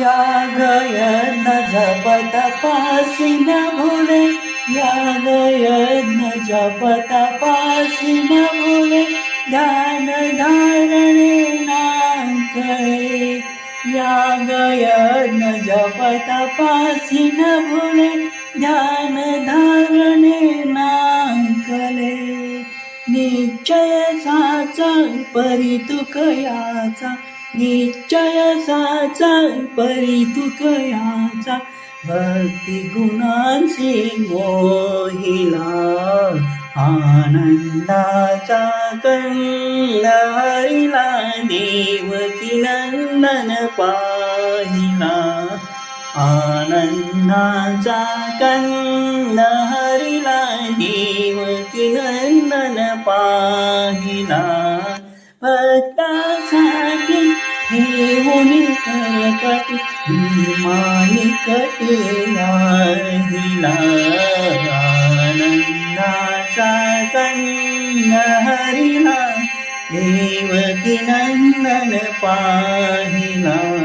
या गयज्ञ जपत पासी न भुले, या गयज्ञ जपत पासी न भुले, ध्यान धारणे नांकळे. या गयज्ञ जपत पासी न भुले, ध्यान धारणे नांकले. निश्चय साचा परितुक याचा, निश्चय साचा परितुक याचा, भक्ती गुणांचे मोहिला. आनंदाचा कंद हरिला, देवकी नंदन पाहिला. आनंदाचा कंद हरिला, देवकी नंदन पाहिला. भक्तासाठी ठेवून करकटी, मालिकटी राहिला. आनंदाचा कंद हरिला, देवकी नंदन पाहिला.